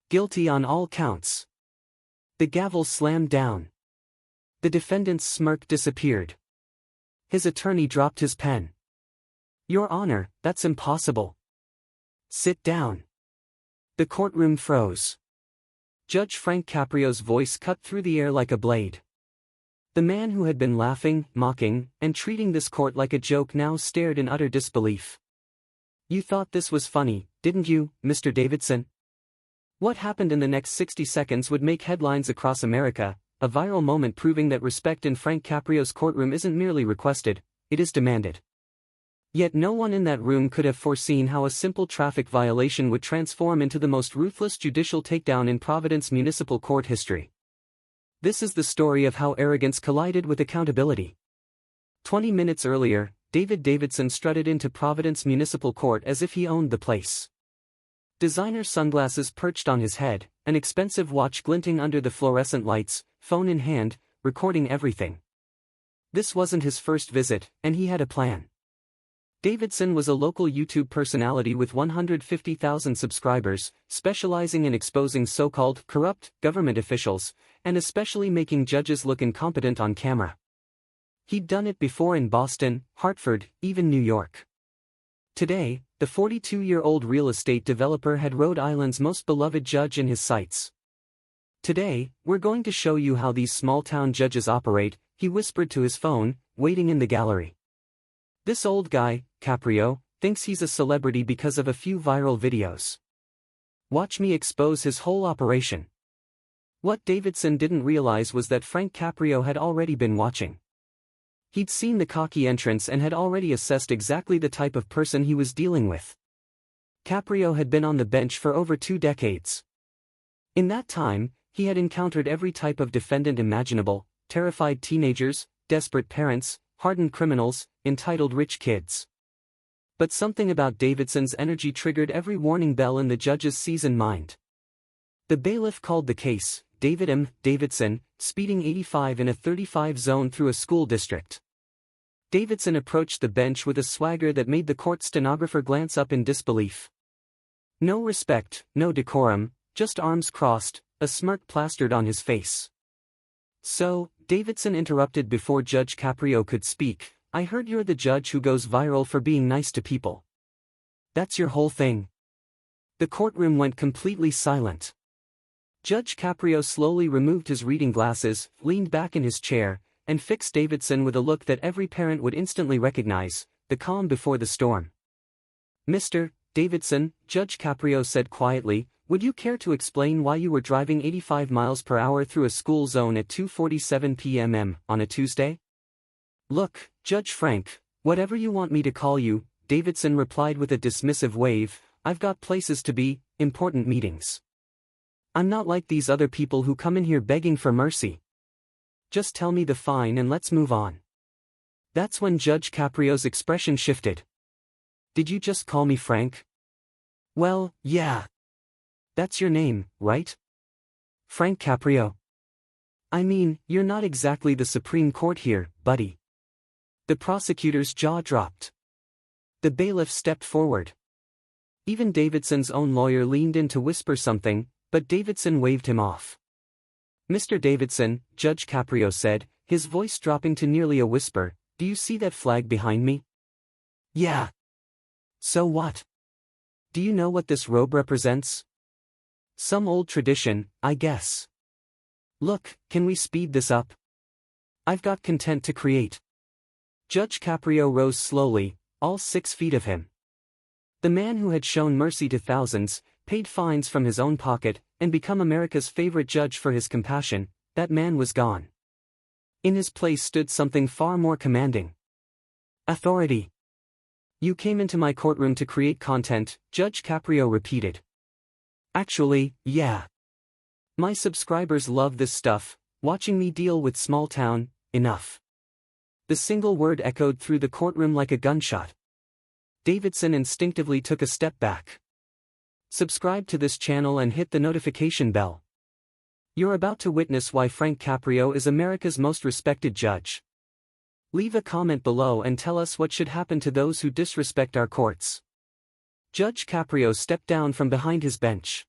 Guilty on all counts. The gavel slammed down. The defendant's smirk disappeared. His attorney dropped his pen. Your Honor, that's impossible. Sit down. The courtroom froze. Judge Frank Caprio's voice cut through the air like a blade. The man who had been laughing, mocking, and treating this court like a joke now stared in utter disbelief. You thought this was funny, didn't you, Mr. Davidson? What happened in the next 60 seconds would make headlines across America, a viral moment proving that respect in Frank Caprio's courtroom isn't merely requested, it is demanded. Yet no one in that room could have foreseen how a simple traffic violation would transform into the most ruthless judicial takedown in Providence municipal court history. This is the story of how arrogance collided with accountability. 20 minutes earlier, David Davidson strutted into Providence Municipal Court as if he owned the place. Designer sunglasses perched on his head, an expensive watch glinting under the fluorescent lights, phone in hand, recording everything. This wasn't his first visit, and he had a plan. Davidson was a local YouTube personality with 150,000 subscribers, specializing in exposing so-called corrupt government officials, and especially making judges look incompetent on camera. He'd done it before in Boston, Hartford, even New York. Today, the 42-year-old real estate developer had Rhode Island's most beloved judge in his sights. Today, we're going to show you how these small-town judges operate, he whispered to his phone, waiting in the gallery. This old guy, Caprio, thinks he's a celebrity because of a few viral videos. Watch me expose his whole operation. What Davidson didn't realize was that Frank Caprio had already been watching. He'd seen the cocky entrance and had already assessed exactly the type of person he was dealing with. Caprio had been on the bench for over 2 decades. In that time, he had encountered every type of defendant imaginable: terrified teenagers, desperate parents, hardened criminals, entitled rich kids. But something about Davidson's energy triggered every warning bell in the judge's seasoned mind. The bailiff called the case, David M. Davidson, speeding 85 in a 35 zone through a school district. Davidson approached the bench with a swagger that made the court stenographer glance up in disbelief. No respect, no decorum, just arms crossed, a smirk plastered on his face. So, Davidson interrupted before Judge Caprio could speak, I heard you're the judge who goes viral for being nice to people. That's your whole thing? The courtroom went completely silent. Judge Caprio slowly removed his reading glasses, leaned back in his chair, and fixed Davidson with a look that every parent would instantly recognize, the calm before the storm. Mr. Davidson, Judge Caprio said quietly, would you care to explain why you were driving 85 miles per hour through a school zone at 2:47 p.m. on a Tuesday? Look, Judge Frank, whatever you want me to call you, Davidson replied with a dismissive wave, I've got places to be, important meetings. I'm not like these other people who come in here begging for mercy. Just tell me the fine and let's move on. That's when Judge Caprio's expression shifted. Did you just call me Frank? Well, yeah. That's your name, right? Frank Caprio. I mean, you're not exactly the Supreme Court here, buddy. The prosecutor's jaw dropped. The bailiff stepped forward. Even Davidson's own lawyer leaned in to whisper something, but Davidson waved him off. Mr. Davidson, Judge Caprio said, his voice dropping to nearly a whisper, do you see that flag behind me? Yeah. So what? Do you know what this robe represents? Some old tradition, I guess. Look, can we speed this up? I've got content to create. Judge Caprio rose slowly, all 6 feet of him. The man who had shown mercy to thousands, paid fines from his own pocket, and become America's favorite judge for his compassion, that man was gone. In his place stood something far more commanding. Authority. You came into my courtroom to create content, Judge Caprio repeated. Actually, yeah. My subscribers love this stuff, watching me deal with small town, enough. The single word echoed through the courtroom like a gunshot. Davidson instinctively took a step back. Subscribe to this channel and hit the notification bell. You're about to witness why Frank Caprio is America's most respected judge. Leave a comment below and tell us what should happen to those who disrespect our courts. Judge Caprio stepped down from behind his bench.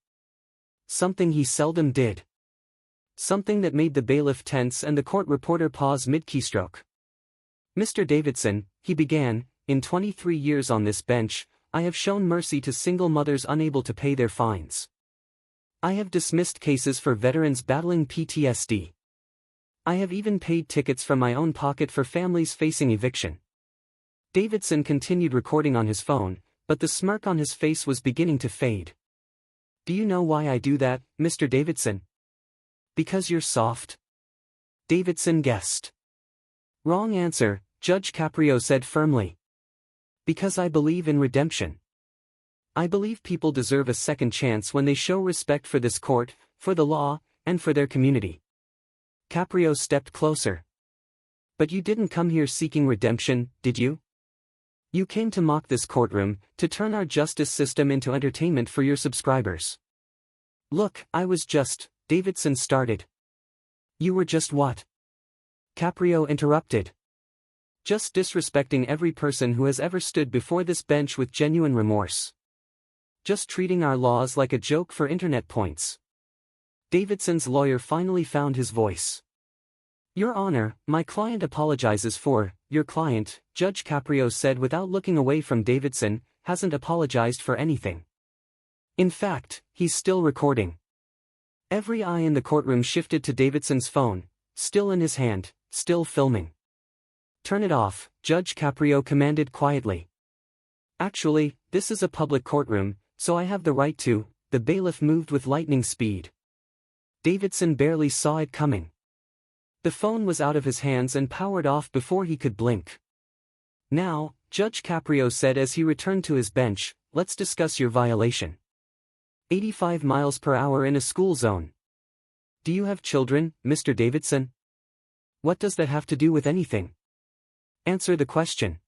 Something he seldom did. Something that made the bailiff tense and the court reporter pause mid-keystroke. "Mr. Davidson," he began, "in 23 years on this bench, I have shown mercy to single mothers unable to pay their fines. I have dismissed cases for veterans battling PTSD. I have even paid tickets from my own pocket for families facing eviction." Davidson continued recording on his phone, but the smirk on his face was beginning to fade. "Do you know why I do that, Mr. Davidson?" "Because you're soft?" Davidson guessed. "Wrong answer," Judge Caprio said firmly. "Because I believe in redemption. I believe people deserve a second chance when they show respect for this court, for the law, and for their community." Caprio stepped closer. "But you didn't come here seeking redemption, did you? You came to mock this courtroom, to turn our justice system into entertainment for your subscribers." "Look, I was just," Davidson started. "You were just what?" Caprio interrupted. "Just disrespecting every person who has ever stood before this bench with genuine remorse. Just treating our laws like a joke for internet points." Davidson's lawyer finally found his voice. "Your Honor, my client apologizes for, your client," Judge Caprio said without looking away from Davidson, "hasn't apologized for anything. In fact, he's still recording." Every eye in the courtroom shifted to Davidson's phone, still in his hand, still filming. "Turn it off," Judge Caprio commanded quietly. "Actually, this is a public courtroom, so I have the right to," the bailiff moved with lightning speed. Davidson barely saw it coming. The phone was out of his hands and powered off before he could blink. "Now," Judge Caprio said as he returned to his bench, "let's discuss your violation. 85 miles per hour in a school zone. Do you have children, Mr. Davidson? What does that have to do with anything? Answer the question."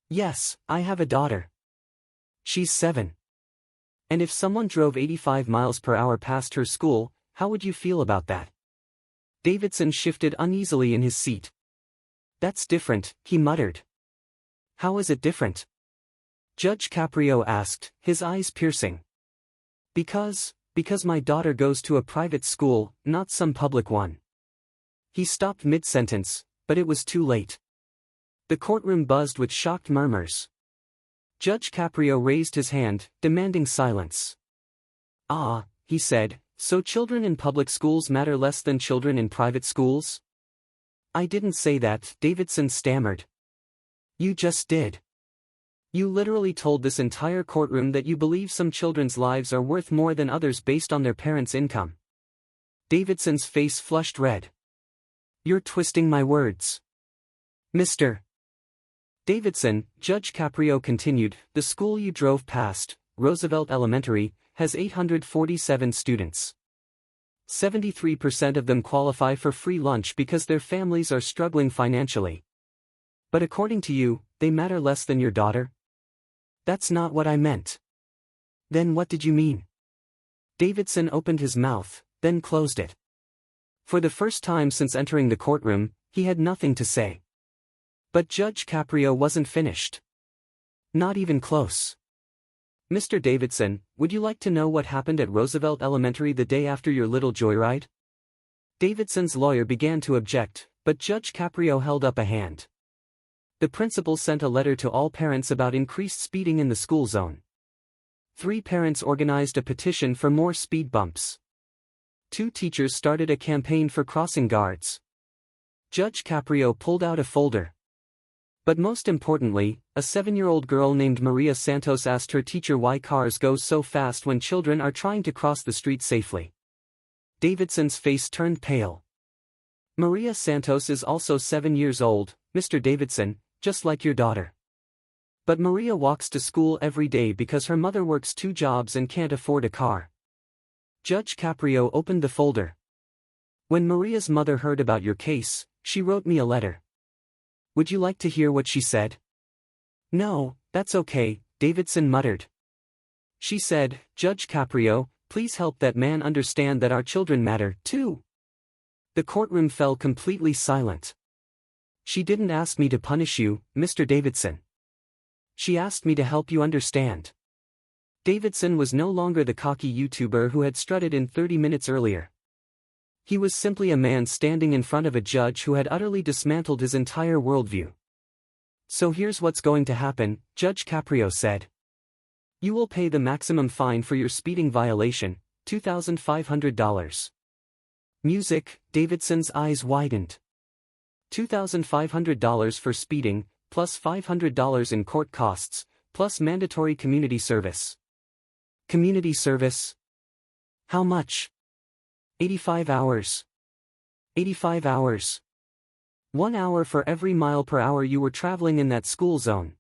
"Yes, I have a daughter. She's 7. And if someone drove 85 miles per hour past her school, how would you feel about that?" Davidson shifted uneasily in his seat. "That's different," he muttered. "How is it different?" Judge Caprio asked, his eyes piercing. Because my daughter goes to a private school, not some public one." He stopped mid-sentence, but it was too late. The courtroom buzzed with shocked murmurs. Judge Caprio raised his hand, demanding silence. "Ah," he said, "so children in public schools matter less than children in private schools?" "I didn't say that," Davidson stammered. "You just did. You literally told this entire courtroom that you believe some children's lives are worth more than others based on their parents' income." Davidson's face flushed red. "You're twisting my words. Mr. Davidson," Judge Caprio continued, "the school you drove past, Roosevelt Elementary, has 847 students. 73% of them qualify for free lunch because their families are struggling financially. But according to you, they matter less than your daughter?" "That's not what I meant." "Then what did you mean?" Davidson opened his mouth, then closed it. For the first time since entering the courtroom, he had nothing to say. But Judge Caprio wasn't finished. Not even close. "Mr. Davidson, would you like to know what happened at Roosevelt Elementary the day after your little joyride?" Davidson's lawyer began to object, but Judge Caprio held up a hand. "The principal sent a letter to all parents about increased speeding in the school zone. 3 parents organized a petition for more speed bumps. 2 teachers started a campaign for crossing guards." Judge Caprio pulled out a folder. "But most importantly, a 7-year-old girl named Maria Santos asked her teacher why cars go so fast when children are trying to cross the street safely." Davidson's face turned pale. "Maria Santos is also 7 years old, Mr. Davidson, just like your daughter. But Maria walks to school every day because her mother works 2 jobs and can't afford a car." Judge Caprio opened the folder. "When Maria's mother heard about your case, she wrote me a letter. Would you like to hear what she said?" "No, that's okay," Davidson muttered. "She said, 'Judge Caprio, please help that man understand that our children matter, too.'" The courtroom fell completely silent. "She didn't ask me to punish you, Mr. Davidson. She asked me to help you understand." Davidson was no longer the cocky YouTuber who had strutted in 30 minutes earlier. He was simply a man standing in front of a judge who had utterly dismantled his entire worldview. "So here's what's going to happen," Judge Caprio said. "You will pay the maximum fine for your speeding violation, $2,500. Music, Davidson's eyes widened. $2,500 for speeding, plus $500 in court costs, plus mandatory community service. Community service? How much? 85 hours. 85 hours. 1 hour for every mile per hour you were traveling in that school zone.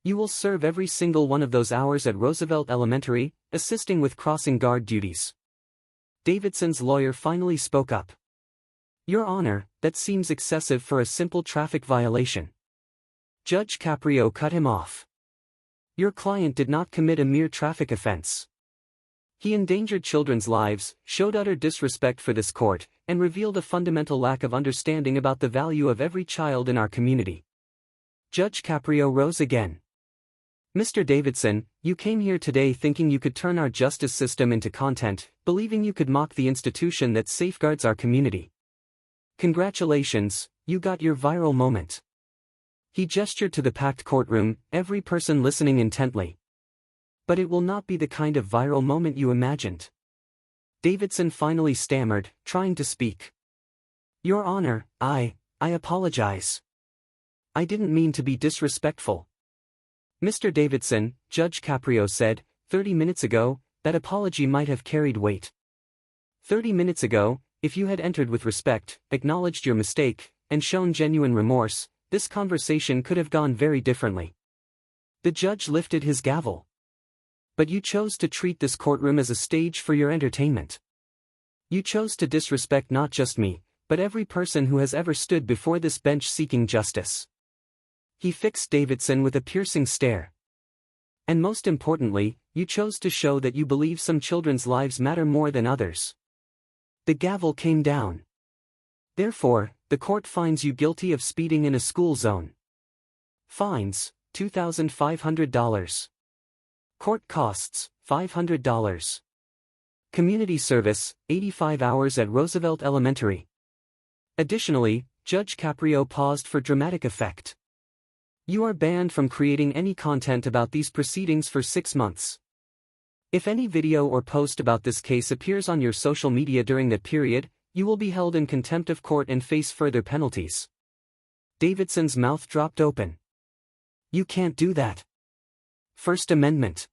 You will serve every single one of those hours at Roosevelt Elementary, assisting with crossing guard duties." Davidson's lawyer finally spoke up. "Your Honor, that seems excessive for a simple traffic violation." Judge Caprio cut him off. "Your client did not commit a mere traffic offense. He endangered children's lives, showed utter disrespect for this court, and revealed a fundamental lack of understanding about the value of every child in our community." Judge Caprio rose again. "Mr. Davidson, you came here today thinking you could turn our justice system into content, believing you could mock the institution that safeguards our community. Congratulations, you got your viral moment." He gestured to the packed courtroom, every person listening intently. "But it will not be the kind of viral moment you imagined." Davidson finally stammered, trying to speak. "Your Honor, I apologize. I didn't mean to be disrespectful." "Mr. Davidson," Judge Caprio said, 30 minutes ago, that apology might have carried weight. 30 minutes ago, if you had entered with respect, acknowledged your mistake, and shown genuine remorse, this conversation could have gone very differently." The judge lifted his gavel. "But you chose to treat this courtroom as a stage for your entertainment. You chose to disrespect not just me, but every person who has ever stood before this bench seeking justice." He fixed Davidson with a piercing stare. "And most importantly, you chose to show that you believe some children's lives matter more than others." The gavel came down. "Therefore, the court finds you guilty of speeding in a school zone. Fines, $2,500. Court costs, $500. Community service, 85 hours at Roosevelt Elementary." Additionally, Judge Caprio paused for dramatic effect. "You are banned from creating any content about these proceedings for 6 months. If any video or post about this case appears on your social media during that period, you will be held in contempt of court and face further penalties." Davidson's mouth dropped open. "You can't do that. First Amendment.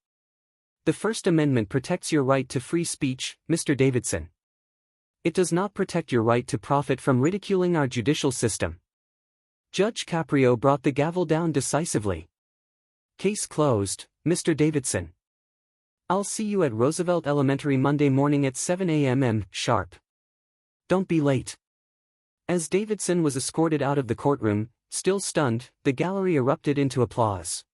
The First Amendment protects your right to free speech, Mr. Davidson. It does not protect your right to profit from ridiculing our judicial system." Judge Caprio brought the gavel down decisively. "Case closed, Mr. Davidson. I'll see you at Roosevelt Elementary Monday morning at 7 a.m. sharp. Don't be late." As Davidson was escorted out of the courtroom, still stunned, the gallery erupted into applause.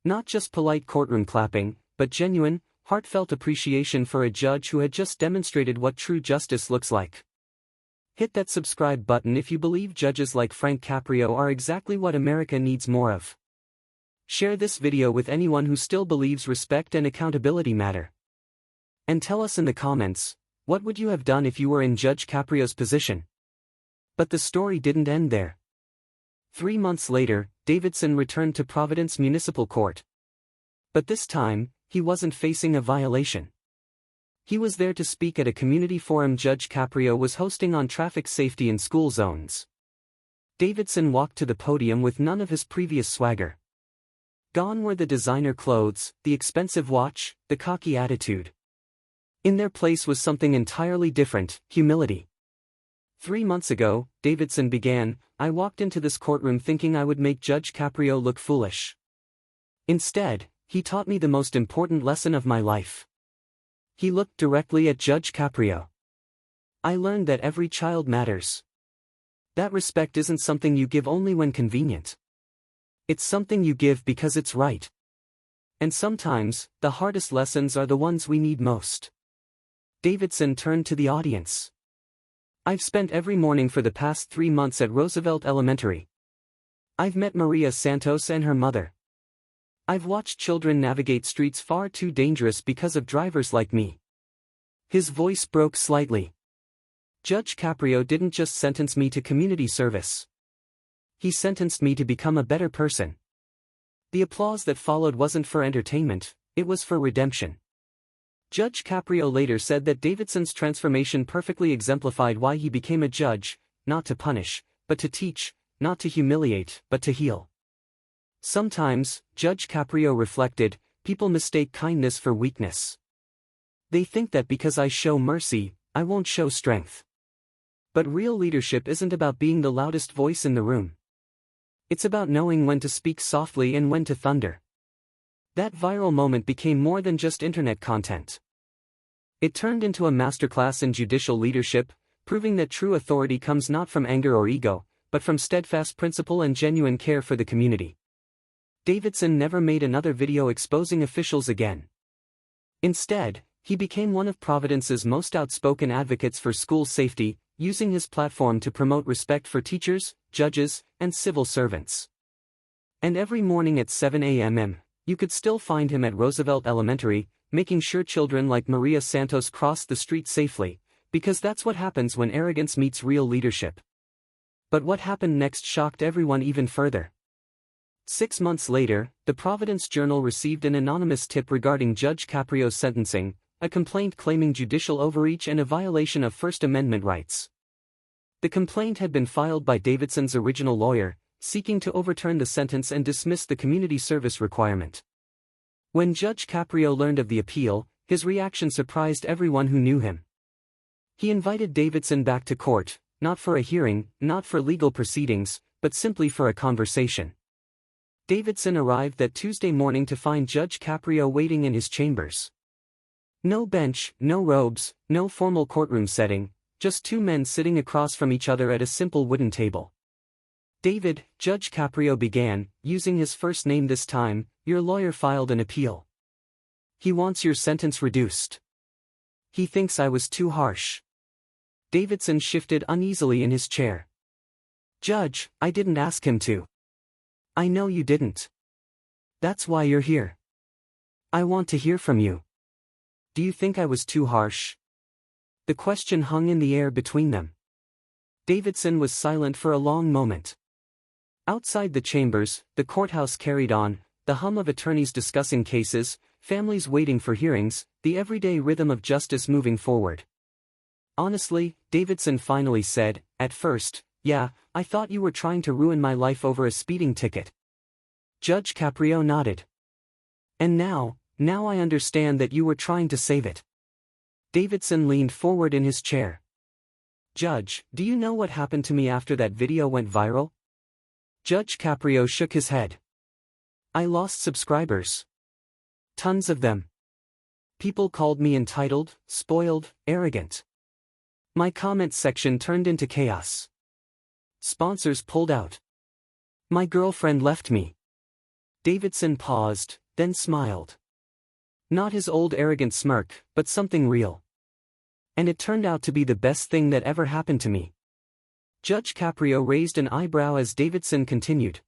Not just polite courtroom clapping, but genuine, heartfelt appreciation for a judge who had just demonstrated what true justice looks like. Hit that subscribe button if you believe judges like Frank Caprio are exactly what America needs more of. Share this video with anyone who still believes respect and accountability matter. And tell us in the comments, what would you have done if you were in Judge Caprio's position? But the story didn't end there. 3 months later, Davidson returned to Providence Municipal Court. But this time, he wasn't facing a violation. He was there to speak at a community forum Judge Caprio was hosting on traffic safety in school zones. Davidson walked to the podium with none of his previous swagger. Gone were the designer clothes, the expensive watch, the cocky attitude. In their place was something entirely different, humility. 3 months ago, Davidson began, I walked into this courtroom thinking I would make Judge Caprio look foolish. Instead, he taught me the most important lesson of my life. He looked directly at Judge Caprio. I learned that every child matters. That respect isn't something you give only when convenient. It's something you give because it's right. And sometimes, the hardest lessons are the ones we need most. Davidson turned to the audience. I've spent every morning for the past 3 months at Roosevelt Elementary. I've met Maria Santos and her mother. I've watched children navigate streets far too dangerous because of drivers like me. His voice broke slightly. Judge Caprio didn't just sentence me to community service. He sentenced me to become a better person. The applause that followed wasn't for entertainment, it was for redemption. Judge Caprio later said that Davidson's transformation perfectly exemplified why he became a judge, not to punish, but to teach, not to humiliate, but to heal. Sometimes, Judge Caprio reflected, people mistake kindness for weakness. They think that because I show mercy, I won't show strength. But real leadership isn't about being the loudest voice in the room. It's about knowing when to speak softly and when to thunder. That viral moment became more than just internet content. It turned into a masterclass in judicial leadership, proving that true authority comes not from anger or ego, but from steadfast principle and genuine care for the community. Davidson never made another video exposing officials again. Instead, he became one of Providence's most outspoken advocates for school safety, using his platform to promote respect for teachers, judges, and civil servants. And every morning at 7 a.m. you could still find him at Roosevelt Elementary, making sure children like Maria Santos crossed the street safely, because that's what happens when arrogance meets real leadership. But what happened next shocked everyone even further. 6 months later, the Providence Journal received an anonymous tip regarding Judge Caprio's sentencing, a complaint claiming judicial overreach and a violation of First Amendment rights. The complaint had been filed by Davidson's original lawyer, seeking to overturn the sentence and dismiss the community service requirement. When Judge Caprio learned of the appeal, his reaction surprised everyone who knew him. He invited Davidson back to court, not for a hearing, not for legal proceedings, but simply for a conversation. Davidson arrived that Tuesday morning to find Judge Caprio waiting in his chambers. No bench, no robes, no formal courtroom setting, just two men sitting across from each other at a simple wooden table. "David," Judge Caprio began, using his first name this time, "your lawyer filed an appeal. He wants your sentence reduced. He thinks I was too harsh." Davidson shifted uneasily in his chair. "Judge, I didn't ask him to." "I know you didn't. That's why you're here. I want to hear from you. Do you think I was too harsh?" The question hung in the air between them. Davidson was silent for a long moment. Outside the chambers, the courthouse carried on, the hum of attorneys discussing cases, families waiting for hearings, the everyday rhythm of justice moving forward. "Honestly," Davidson finally said, "at first, yeah, I thought you were trying to ruin my life over a speeding ticket." Judge Caprio nodded. "And now I understand that you were trying to save it." Davidson leaned forward in his chair. "Judge, do you know what happened to me after that video went viral?" Judge Caprio shook his head. "I lost subscribers. Tons of them. People called me entitled, spoiled, arrogant. My comment section turned into chaos. Sponsors pulled out. My girlfriend left me." Davidson paused, then smiled. Not his old arrogant smirk, but something real. "And it turned out to be the best thing that ever happened to me." Judge Caprio raised an eyebrow as Davidson continued.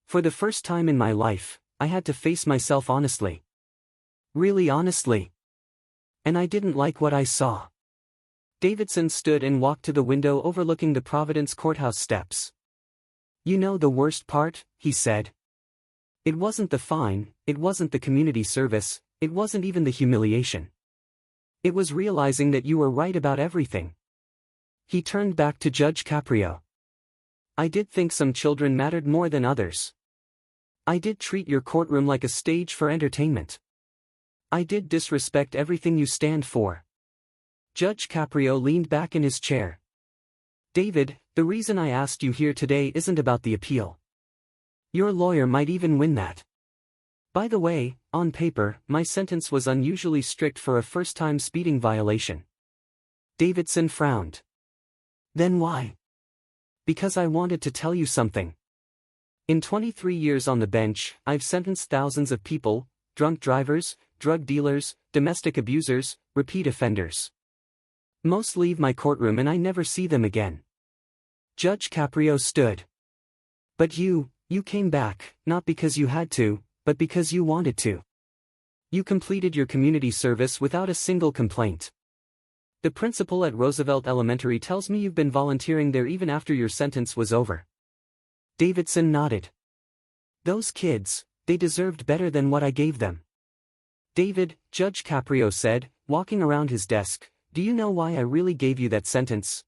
"For the first time in my life, I had to face myself honestly. Really honestly. And I didn't like what I saw." Davidson stood and walked to the window overlooking the Providence courthouse steps. "You know the worst part," he said. "It wasn't the fine, it wasn't the community service, it wasn't even the humiliation. It was realizing that you were right about everything." He turned back to Judge Caprio. "I did think some children mattered more than others. I did treat your courtroom like a stage for entertainment. I did disrespect everything you stand for." Judge Caprio leaned back in his chair. "David, the reason I asked you here today isn't about the appeal. Your lawyer might even win that. By the way, on paper, my sentence was unusually strict for a first-time speeding violation." Davidson frowned. "Then why?" "Because I wanted to tell you something. In 23 years on the bench, I've sentenced thousands of people, drunk drivers, drug dealers, domestic abusers, repeat offenders. Most leave my courtroom and I never see them again." Judge Caprio stood. "But you came back, not because you had to, but because you wanted to. You completed your community service without a single complaint. The principal at Roosevelt Elementary tells me you've been volunteering there even after your sentence was over. Davidson nodded. Those kids, they deserved better than what I gave them. David, Judge Caprio said, walking around his desk, do you know why I really gave you that sentence?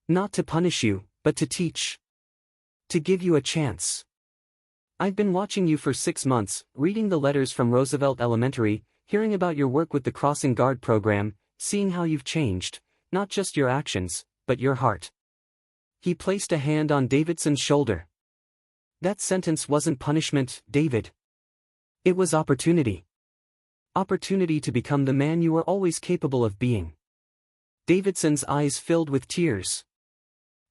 Not to punish you, but to teach. To give you a chance. I've been watching you for 6 months, reading the letters from Roosevelt Elementary, hearing about your work with the Crossing Guard program, seeing how you've changed, not just your actions, but your heart. He placed a hand on Davidson's shoulder. That sentence wasn't punishment, David. It was opportunity. Opportunity to become the man you were always capable of being. Davidson's eyes filled with tears.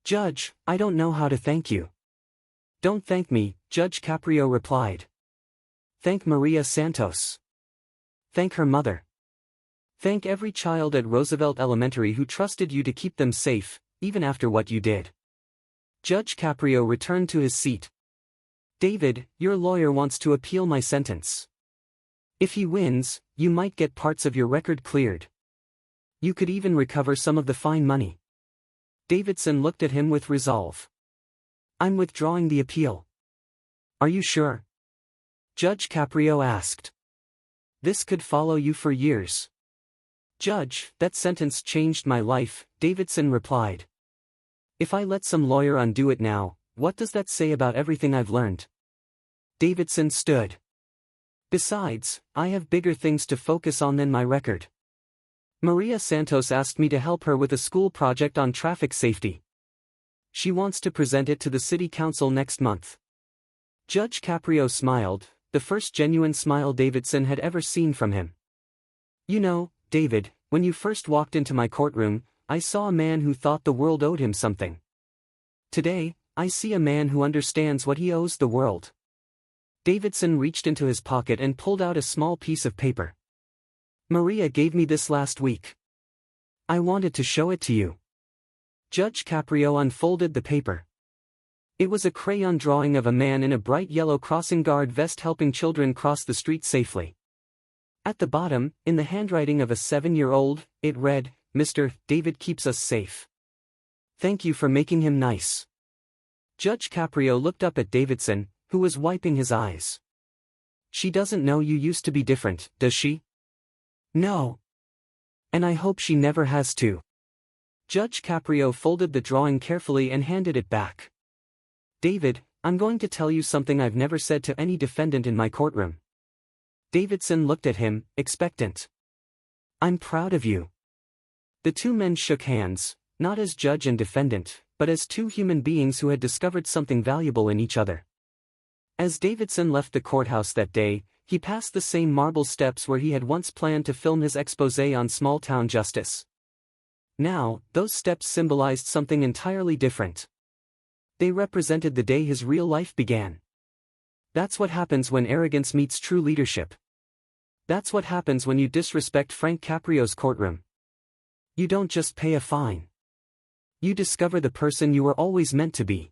Judge, I don't know how to thank you. Don't thank me, Judge Caprio replied. Thank Maria Santos. Thank her mother. Thank every child at Roosevelt Elementary who trusted you to keep them safe, even after what you did. Judge Caprio returned to his seat. David, your lawyer wants to appeal my sentence. If he wins, you might get parts of your record cleared. You could even recover some of the fine money. Davidson looked at him with resolve. I'm withdrawing the appeal. Are you sure? Judge Caprio asked. This could follow you for years. Judge, that sentence changed my life, Davidson replied. If I let some lawyer undo it now, what does that say about everything I've learned? Davidson stood. Besides, I have bigger things to focus on than my record. Maria Santos asked me to help her with a school project on traffic safety. She wants to present it to the city council next month. Judge Caprio smiled, the first genuine smile Davidson had ever seen from him. You know, David, when you first walked into my courtroom, I saw a man who thought the world owed him something. Today, I see a man who understands what he owes the world. Davidson reached into his pocket and pulled out a small piece of paper. Maria gave me this last week. I wanted to show it to you. Judge Caprio unfolded the paper. It was a crayon drawing of a man in a bright yellow crossing guard vest helping children cross the street safely. At the bottom, in the handwriting of a 7-year-old, it read, Mr. David keeps us safe. Thank you for making him nice. Judge Caprio looked up at Davidson, who was wiping his eyes. She doesn't know you used to be different, does she? No. And I hope she never has to. Judge Caprio folded the drawing carefully and handed it back. David, I'm going to tell you something I've never said to any defendant in my courtroom. Davidson looked at him, expectant. I'm proud of you. The two men shook hands, not as judge and defendant, but as two human beings who had discovered something valuable in each other. As Davidson left the courthouse that day, he passed the same marble steps where he had once planned to film his exposé on small-town justice. Now, those steps symbolized something entirely different. They represented the day his real life began. That's what happens when arrogance meets true leadership. That's what happens when you disrespect Frank Caprio's courtroom. You don't just pay a fine. You discover the person you were always meant to be.